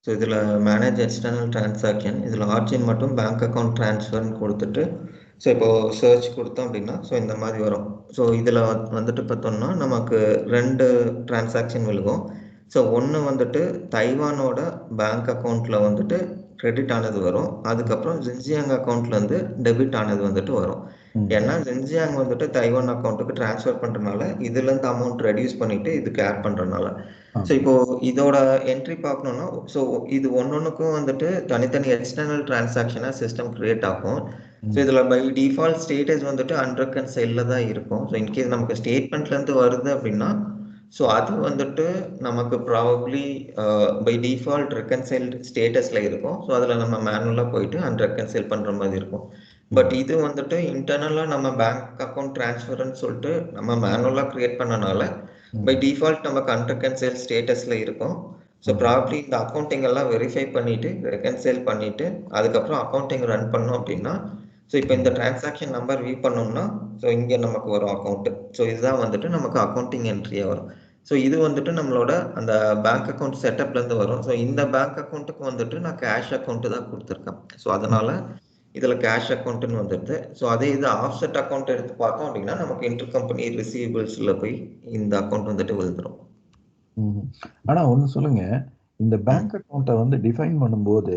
ஸோ இதில் மேனேஜ் எக்ஸ்டர்னல் டிரான்சாக்ஷன், இதில் ஆர்ஜின் மட்டும் பேங்க் அக்கௌண்ட் ட்ரான்ஸ்ஃபர்னு கொடுத்துட்டு ஸோ இப்போது சர்ச் கொடுத்தோம் அப்படின்னா ஸோ இந்த மாதிரி வரும். ஸோ இதில் வந்துட்டு பார்த்தோம்னா நமக்கு 2 டிரான்சாக்ஷன் விழுகும். ஸோ ஒன்று வந்துட்டு தைவானோட பேங்க் அக்கௌண்ட்டில் வந்துட்டு கிரெடிட் ஆனது வரும். அதுக்கப்புறம் ஜின்ஜியாங் அக்கௌண்ட்லேருந்து டெபிட் ஆனது வந்துட்டு வரும். ஏன்னா ஜின்ஜியாங் வந்துட்டு தைவான் அக்கௌண்ட்டுக்கு ட்ரான்ஸ்ஃபர் பண்ணுறதுனால இதுலேருந்து அமௌண்ட் ரெடியூஸ் பண்ணிவிட்டு இதுக்கு ஆட் பண்ணுறதுனால. ஸோ இப்போ இதோட என்ட்ரி பார்க்கணுன்னா ஸோ இது ஒன்னொன்றுக்கும் வந்துட்டு தனித்தனி எக்ஸ்டர்னல் டிரான்சாக்ஷனாக சிஸ்டம் கிரியேட் ஆகும். ஸோ இதில் பை டிஃபால்ட் ஸ்டேட்டஸ் வந்துட்டு அன்ரெக்கன்சைல்டில் தான் இருக்கும். ஸோ இன்கேஸ் நமக்கு ஸ்டேட்மெண்ட்லேருந்து வருது அப்படின்னா ஸோ அது வந்துட்டு நமக்கு ப்ராபப்ளி பை டிஃபால்ட் ரெக்கன்சைல்டு ஸ்டேட்டஸில் இருக்கும். ஸோ அதில் நம்ம மேனுவலாக போயிட்டு அன்ரெக்கன்சைல் பண்ணுற மாதிரி இருக்கும். பட் இது வந்துட்டு இன்டர்னலாக நம்ம பேங்க் அக்கௌண்ட் ட்ரான்ஸ்ஃபர்னு சொல்லிட்டு நம்ம மேனுவலாக க்ரியேட் பண்ணனால பை டிஃபால்ட் நமக்கு அன்ரெக்கன்சைல் ஸ்டேட்டஸில் இருக்கும். ஸோ ப்ராபப்ளி இந்த அக்கௌண்டிங் எல்லாம் வெரிஃபை பண்ணிவிட்டு ரெக்கன்சைல் பண்ணிவிட்டு அதுக்கப்புறம் அக்கௌண்டிங் ரன் பண்ணோம் அப்படின்னா ஸோ இப்போ இந்த டிரான்சாக்ஷன் நம்பர் வியூ பண்ணோம்னா ஸோ இங்கே நமக்கு வரும் அக்கௌண்ட்டு. ஸோ இதுதான் வந்துட்டு நமக்கு அக்கௌண்டிங் என்ட்ரியாக வரும். ஸோ இது வந்துட்டு நம்மளோட அந்த பேங்க் அக்கௌண்ட் செட்டப்லேருந்து வரும். ஸோ இந்த பேங்க் அக்கௌண்ட்டுக்கு வந்துட்டு நான் கேஷ் அக்கௌண்ட்டு தான் கொடுத்துருக்கேன். ஸோ அதனால் இதில் கேஷ் அக்கௌண்ட்டுன்னு வந்துடுது. ஸோ அதே இது ஆஃப்செட் அக்கௌண்ட் எடுத்து பார்த்தோம் அப்படின்னா நமக்கு இன்டர் கம்பெனி ரிசீவபிள்ஸில் போய் இந்த அக்கௌண்ட் வந்துட்டு விழுந்துடும். ஆனால் ஒன்று சொல்லுங்க, இந்த பேங்க் அக்கௌண்ட்டை வந்து டிஃபைன் பண்ணும்போது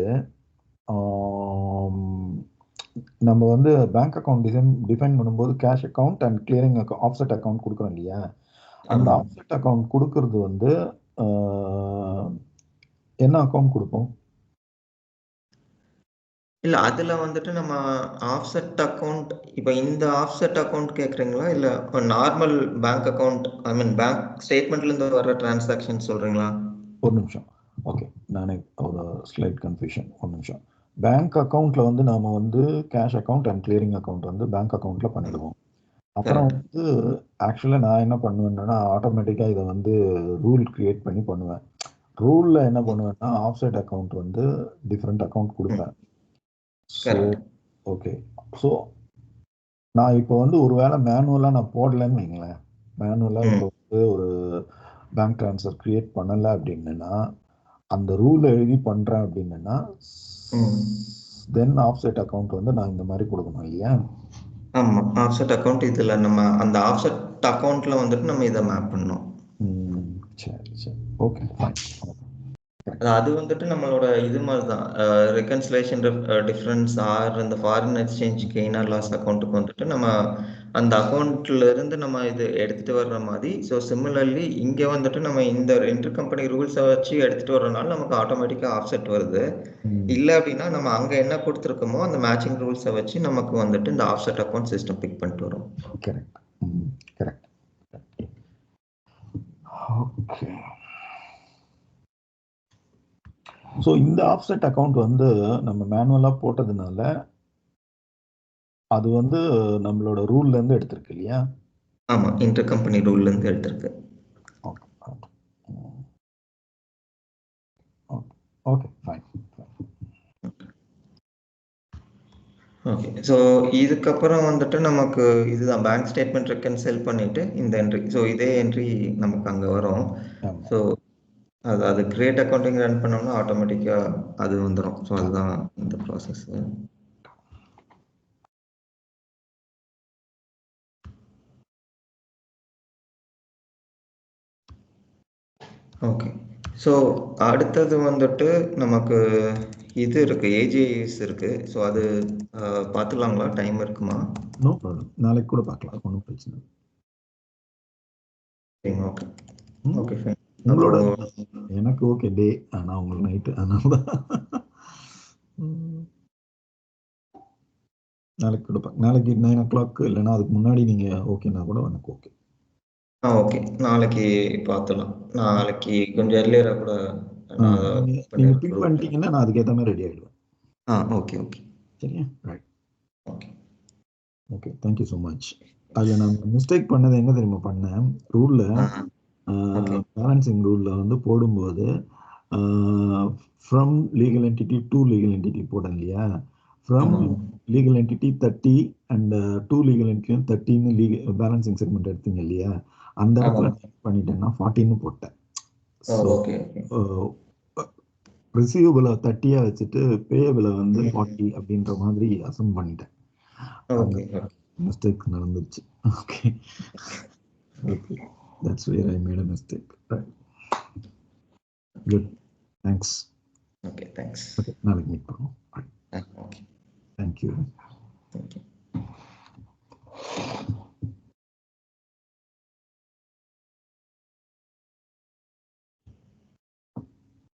நம்ம வந்து பேங்க் அக்கௌண்ட் டிஃபைன் பண்ணும்போது cash account and clearing account offset account கொடுக்குறோம் இல்லையா? அந்த ஆஃப்செட் அக்கௌண்ட் கொடுக்கறது வந்து என்ன அக்கௌண்ட் கொடுப்போம்? இல்லை அதில் வந்துட்டு நம்ம ஆஃப்செட் அக்கௌண்ட் இப்போ இந்த ஆஃப்செட் அக்கௌண்ட் கேட்குறீங்களா இல்லை normal bank account I mean bank ஸ்டேட்மெண்ட்லேருந்து வர டிரான்சாக்ஷன் சொல்கிறீங்களா? ஒரு நிமிஷம். ஓகே, நானே ஒரு ஸ்லைட் கன்ஃபியூஷன். ஒரு நிமிஷம். பேங்க் அக்கௌண்ட்டில் வந்து நாம் வந்து cash account and clearing account வந்து பேங்க் அக்கௌண்ட்டில் பண்ணிடுவோம். அப்புறம் வந்து ஆக்சுவலாக நான் என்ன பண்ணுவேன்னா ஆட்டோமேட்டிக்காக இதை வந்து ரூல் கிரியேட் பண்ணி பண்ணுவேன். ரூலில் என்ன பண்ணுவேன்னா ஆஃப்செட் அக்கௌண்ட் வந்து டிஃப்ரெண்ட் அக்கௌண்ட் கொடுப்பேன். ஸோ ஓகே, ஸோ நான் இப்போ வந்து ஒருவேளை மேனுவலாக நான் போடலன்னு வைங்களேன், மேனுவலாக இப்போ வந்து ஒரு பேங்க் ட்ரான்ஸ்ஃபர் கிரியேட் பண்ணலை அப்படின்னா, அந்த ரூல் எழுதி பண்ணுறேன் அப்படின்னா தென் ஆஃப்செட் அக்கௌண்ட் வந்து நான் இந்த மாதிரி கொடுக்கணும் இல்லையா? ஆமாம், ஆஃப்செட் அக்கௌண்ட் இதில் நம்ம அந்த ஆஃப்செட் அக்கௌண்ட்டில் வந்துட்டு நம்ம இதை மேப் பண்ணணும். சரி சரி, ஓகே ஃபைன். அது வந்துட்டு நம்மளோட இது மாதிரி தான், ரெக்கன்சிலேஷன் டிஃப்ரென்ஸ் ஆர் இந்த foreign exchange gain or loss அக்கௌண்ட்டுக்கு வந்துட்டு நம்ம அந்த அக்கௌண்ட்ல இருந்து நம்ம இது எடுத்துட்டு வர்ற மாதிரி. ஸோ சிமிலர்லி இங்கே வந்துட்டு நம்ம இந்த இன்டர் கம்பெனி ரூல்ஸை வச்சு எடுத்துட்டு வர்றதுனால நமக்கு ஆட்டோமேட்டிக்காக ஆஃப்செட் வருது. இல்லை அப்படின்னா நம்ம அங்கே என்ன கொடுத்துருக்கோமோ அந்த மேட்சிங் ரூல்ஸை வச்சு நமக்கு வந்துட்டு இந்த ஆஃப்செட் அக்கௌண்ட் சிஸ்டம் பிக் பண்ணிட்டு வரும். Correct correct. ஓகே. ஸோ இந்த ஆஃப்செட் அக்கௌண்ட் வந்து நம்ம மேனுவலாக போட்டதுனால அது வந்து நம்மளோட ரூல்ல இருந்து எடுத்திருக்கு இல்லையா? ஆமாம், இன்டர் கம்பெனி ரூல்ல இருந்து எடுத்திருக்கு. Okay fine. ஓகே, ஸோ இதுக்கப்புறம் வந்துட்டு நமக்கு இதுதான் பேங்க் ஸ்டேட்மெண்ட் ரெக்கன்சைல் பண்ணிட்டு இந்த என்ட்ரி. ஸோ இதே என்ட்ரி நமக்கு அங்கே வரும். ஸோ அது கிரியேட் அக்கௌண்டிங் ரன் பண்ணோம்னா ஆட்டோமேட்டிக்காக அது வந்துடும். ஸோ அதுதான் இந்த ப்ராசஸ். ஓகே, ஸோ அடுத்தது வந்துட்டு நமக்கு இது இருக்கு, ஏஜிஎஸ் இருக்கு. ஸோ அது பார்த்துக்கலாங்களா? டைம் இருக்குமா? நோ ப்ராப்ளம், நாளைக்கு கூட பார்க்கலாம், ஒன்றும் பிரச்சனை இல்லை. Okay okay fine. உங்களோட எனக்கு ஓகே டே, ஆனால் உங்களுக்கு நைட்டு, அதனால நாளைக்கு கூட நாளைக்கு 9 o'clock இல்லைன்னா அதுக்கு முன்னாடி நீங்கள் ஓகேனா கூட எனக்கு ஓகே. ஓகே, நாளைக்கு பார்த்துலாம். நாளைக்கு கொஞ்சம் எர்லியராக கூட நீங்கள் பிக் பண்ணிட்டீங்கன்னா நான் அதுக்கேற்ற மாதிரி ரெடி ஆகிடுவேன். ஓகே ஓகே சரியா? Right. Okay okay, thank you so much. அதில் நான் மிஸ்டேக் பண்ணது எங்கே தெரியுமா பண்ணேன்? ரூலில் பேலன்சிங் ரூலில் வந்து போடும்போது from legal entity to legal entity போட்டேன் இல்லையா? From legal entity 30 and to legal entity 30ன்னு பேலன்சிங் செக்மெண்ட் எடுத்தீங்க இல்லையா? அந்த இடத்துல பண்ணிட்டேன்னா 40ன்னு போட்டேன். ஸோ ரிசீவபிளை 30 வச்சுட்டு பேயபிளை வந்து 40 அப்படின்ற மாதிரி அசம் பண்ணிட்டேன். மிஸ்டேக் நடந்துச்சு. Okay okay, that's where I made a mistake. Right. Good, thanks. Okay, thanks. Okay, நாளைக்கு மீட் பண்ணுவோம். Okay, thank you. Thank you.